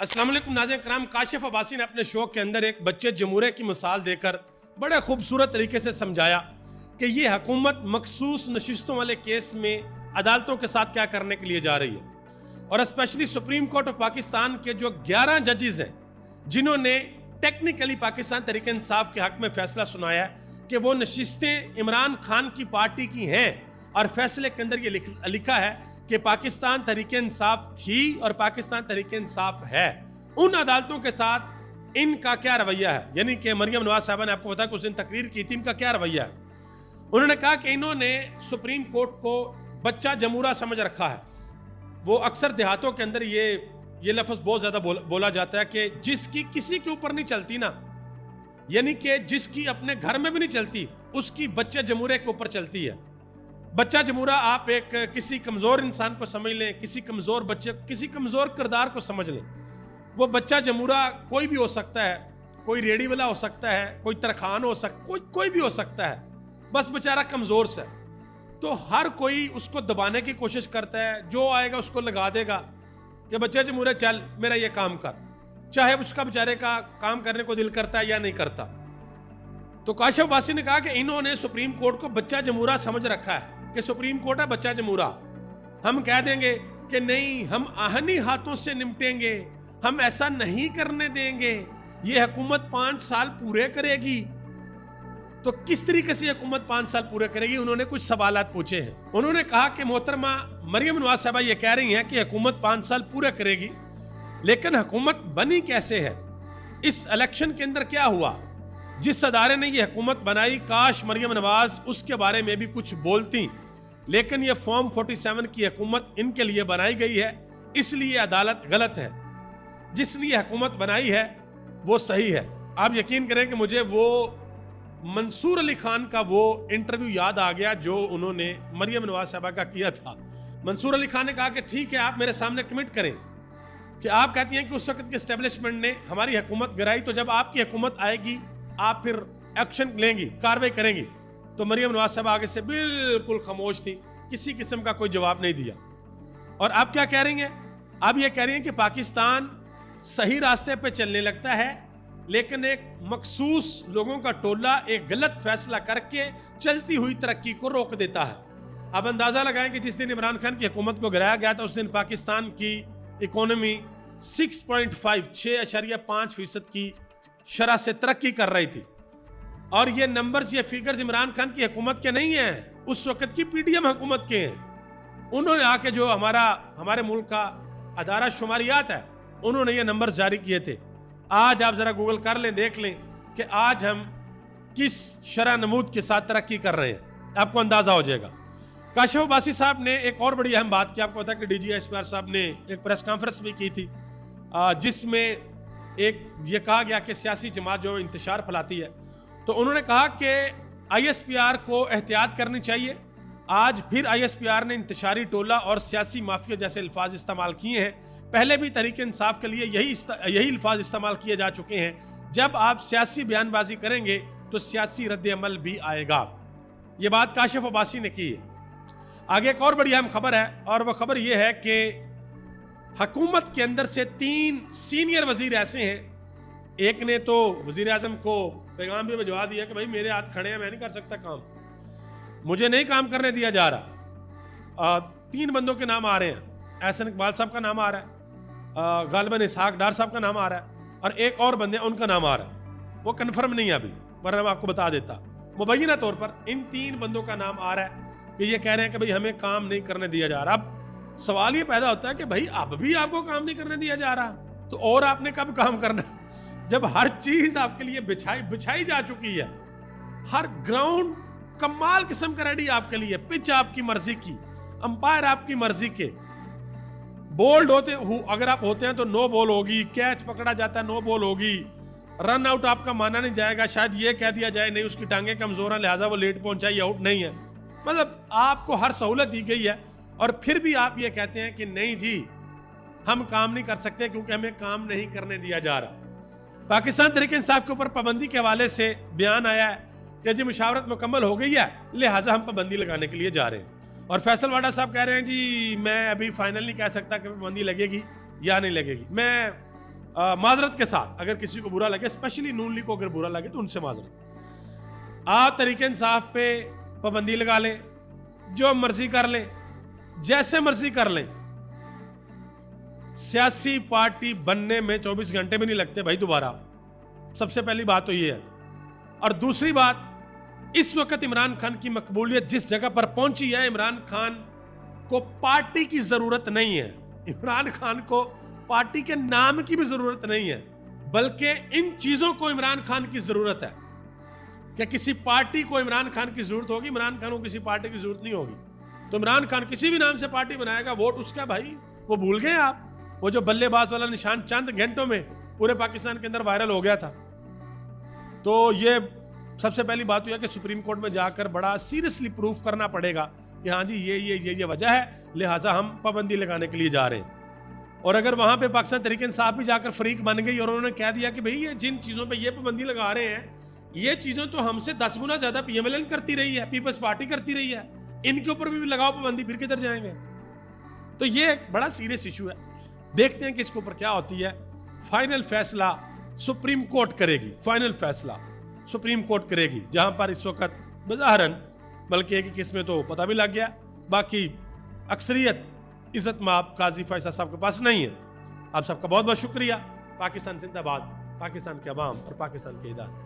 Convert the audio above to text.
अस्सलाम वालेकुम नाज़रीन कराम। काशिफ अब्बासी ने अपने शो के अंदर एक बच्चे जमूरे की मिसाल देकर बड़े खूबसूरत तरीके से समझाया कि ये हुकूमत मखसूस नशिस्तों वाले केस में अदालतों के साथ क्या करने के लिए जा रही है। और specially supreme court of Pakistan के जो 11 जजेस हैं जिन्होंने टेक्निकली पाकिस्तान तहरीक इंसाफ के हक में फैसला सुनाया है कि वो नशिस्तें इमरान खान की पार्टी की हैं, और फैसले के अंदर ये लिखा है कि पाकिस्तान तहरीक इंसाफ थी और पाकिस्तान तहरीक इंसाफ है। उन अदालतों के साथ इनका क्या रवैया है, यानी कि मरियम नवाज साहबा ने आपको बताया कि उस दिन तकरीर की थी, इनका क्या रवैया है। उन्होंने कहा कि इन्होंने सुप्रीम कोर्ट को बच्चा जमूरा समझ रखा है। वो अक्सर देहातों के अंदर ये लफ्ज़ बहुत ज़्यादा बोला जाता है कि जिसकी किसी के ऊपर नहीं चलती ना, यानी कि जिसकी अपने घर में भी नहीं चलती, उसकी बच्चे जमूरे के ऊपर चलती है। बच्चा जमूरा आप एक किसी कमज़ोर इंसान को समझ लें, किसी कमज़ोर बच्चे, किसी कमज़ोर किरदार को समझ लें। वो बच्चा जमूरा कोई भी हो सकता है, कोई रेडी वाला हो सकता है, कोई तरखान हो सकता, कोई भी हो सकता है, बस बेचारा कमज़ोर सा है। तो हर कोई उसको दबाने की कोशिश करता है, जो आएगा उसको लगा देगा कि बच्चा जमूरा चल मेरा ये काम कर, चाहे उसका बेचारे का काम करने को दिल करता है या नहीं करता। तो काशिफ अब्बासी ने कहा कि इन्होंने सुप्रीम कोर्ट को बच्चा जमूरा समझ रखा है कि सुप्रीम कोर्ट है बच्चा जमूरा। हम कह देंगे कि नहीं, हम आहनी हाथों से निपटेंगे, हम ऐसा नहीं करने देंगे, ये हुकूमत 5 साल पूरे करेगी। तो किस तरीके से हुकूमत 5 साल पूरे करेगी, उन्होंने कुछ सवालात पूछे हैं। उन्होंने कहा कि मोहतरमा मरियम नवाज साहबा ये कह रही हैं कि हुकूमत 5 साल पूरे करेगी, लेकिन हुकूमत बनी कैसे है, इस इलेक्शन के अंदर क्या हुआ, जिस अदारे ने ये हुकूमत बनाई, काश मरियम नवाज उसके बारे में भी कुछ बोलती। लेकिन ये फॉर्म 47 की हुकूमत इनके लिए बनाई गई है, इसलिए अदालत गलत है। जिस लिए हुकूमत बनाई है वो सही है। आप यकीन करें कि मुझे वो मंसूर अली खान का वो इंटरव्यू याद आ गया जो उन्होंने मरियम नवाज साहबा का किया था। मंसूर अली खान ने कहा कि ठीक है, आप मेरे सामने कमिट करें कि आप कहती हैं कि उस वक्त के एस्टेब्लिशमेंट ने हमारी हुकूमत गिराई, तो जब आपकी हुकूमत आएगी आप फिर एक्शन लेंगी, कार्रवाई करेंगी। तो मरियम नवाज साहब आगे से बिल्कुल खामोश थी, किसी किस्म का कोई जवाब नहीं दिया। और आप क्या कह रही हैं, आप ये कह रही हैं कि पाकिस्तान सही रास्ते पे चलने लगता है, लेकिन एक मखसूस लोगों का टोला एक गलत फैसला करके चलती हुई तरक्की को रोक देता है। अब अंदाजा लगाएं कि जिस दिन इमरान खान की हुकूमत को गिराया गया था, उस दिन पाकिस्तान की इकोनॉमी 6.5% की शरह से तरक्की कर रही थी। और ये नंबर्स, ये फिगर्स इमरान खान की हुकूमत के नहीं हैं, उस वक्त की पीडीएम हुकूमत के हैं। उन्होंने आके जो हमारे मुल्क का अदारा शुमारियात है, उन्होंने ये नंबर्स जारी किए थे। आज आप जरा गूगल कर लें, देख लें कि आज हम किस शरह नमूद के साथ तरक्की कर रहे हैं, आपको अंदाजा हो जाएगा। काशिफ अब्बासी साहब ने एक और बड़ी अहम बात की, आपको पता है कि DGSPR साहब ने एक प्रेस कॉन्फ्रेंस भी की थी, जिसमें एक ये कहा गया कि सियासी जमात जो इंतशार फैलाती है, तो उन्होंने कहा कि ISPR को एहतियात करनी चाहिए। आज फिर ISPR ने इंतशारी टोला और सियासी माफिया जैसे अल्फाज इस्तेमाल किए हैं। पहले भी तहरीक इंसाफ के लिए यही अल्फाज इस्तेमाल किए जा चुके हैं। जब आप सियासी बयानबाजी करेंगे तो सियासी रद्द-ए-अमल भी आएगा। ये बात काशिफ अब्बासी ने की है। आगे एक और बड़ी अहम खबर है, और वह खबर यह है कि हुकूमत के अंदर से 3 सीनियर वजीर ऐसे हैं, एक ने तो वजीर आजम को पैगाम भी भिजवा दिया कि भाई मेरे हाथ खड़े हैं, मैं नहीं कर सकता काम, मुझे नहीं काम करने दिया जा रहा। 3 बंदों के नाम आ रहे हैं, एहसन इकबाल साहब का नाम आ रहा है, गालिबन इसहाक डार साहब का नाम आ रहा है, और एक और बंदे उनका नाम आ रहा है, वो कन्फर्म नहीं है अभी, वरना मैं आपको बता देता। मुबैना तौर पर इन 3 बंदों का नाम आ रहा है कि ये कह रहे हैं कि भाई हमें काम नहीं करने दिया जा रहा। अब सवाल ये पैदा होता है कि भाई अब भी आपको काम नहीं करने दिया जा रहा, तो और आपने कब काम करना, जब हर चीज आपके लिए बिछाई जा चुकी है, हर ग्राउंड कमाल किस्म का रेडी आपके लिए, पिच आपकी मर्जी की, अंपायर आपकी मर्जी के, बोल्ड अगर आप होते हैं तो नो बॉल होगी, कैच पकड़ा जाता है नो बॉल होगी, रन आउट आपका माना नहीं जाएगा, शायद ये कह दिया जाए नहीं उसकी टांगे कमजोर है लिहाजा वो लेट पहुंचा, ये आउट नहीं है। मतलब आपको हर सहूलत दी गई है, और फिर भी आप ये कहते हैं कि नहीं जी हम काम नहीं कर सकते क्योंकि हमें काम नहीं करने दिया जा रहा। पाकिस्तान तहरीक इंसाफ के ऊपर पाबंदी के हवाले से बयान आया है कि जी मुशावरत मुकम्मल हो गई है, लिहाजा हम पाबंदी लगाने के लिए जा रहे हैं। और फैसल वाडा साहब कह रहे हैं जी मैं अभी फाइनल नहीं कह सकता कि पाबंदी लगेगी या नहीं लगेगी। मैं माजरत के साथ, अगर किसी को बुरा लगे, स्पेशली नून लीग को अगर बुरा लगे तो उनसे माजरत। आप तहरीक इंसाफ पे पाबंदी लगा लें, जो मर्जी कर लें, जैसे मर्जी कर लें, सियासी पार्टी बनने में 24 घंटे भी नहीं लगते भाई दोबारा। सबसे पहली बात तो ये है। और दूसरी बात, इस वक्त इमरान खान की मकबूलियत जिस जगह पर पहुंची है, इमरान खान को पार्टी की जरूरत नहीं है, इमरान खान को पार्टी के नाम की भी जरूरत नहीं है, बल्कि इन चीजों को इमरान खान की जरूरत है। क्या किसी पार्टी को इमरान खान की जरूरत होगी? इमरान खान को किसी पार्टी की जरूरत नहीं होगी। तो इमरान खान किसी भी नाम से पार्टी बनाएगा, वोट उसका भाई। वो भूल गए आप, वो जो बल्लेबाज वाला निशान चंद घंटों में पूरे पाकिस्तान के अंदर वायरल हो गया था। तो ये सबसे पहली बात तो यह कि सुप्रीम कोर्ट में जाकर बड़ा सीरियसली प्रूफ करना पड़ेगा कि हाँ जी ये वजह है, लिहाजा हम पाबंदी लगाने के लिए जा रहे हैं। और अगर वहां पे पाकिस्तान तहरीक इंसाफ भी जाकर फरीक बन गई और उन्होंने कह दिया कि भाई ये जिन चीजों पे ये पाबंदी लगा रहे हैं, ये चीजें तो हमसे 10 गुना ज्यादा पीएमएलएन करती रही है, पीपल्स पार्टी करती रही है, इनके ऊपर भी लगाओ पाबंदी, फिर किधर जाएंगे? तो ये एक बड़ा सीरियस इशू है। देखते हैं कि इसके ऊपर क्या होती है। फाइनल फैसला सुप्रीम कोर्ट करेगी, फाइनल फैसला सुप्रीम कोर्ट करेगी, जहां पर इस वक्त बज़ाहरन, बल्कि एक केस में तो पता भी लग गया, बाकी अक्सरियत इज्जत माब काजी फैसला साहब के पास नहीं है। आप सबका बहुत बहुत शुक्रिया। पाकिस्तान जिंदाबाद, पाकिस्तान के अवाम और पाकिस्तान के इदारे।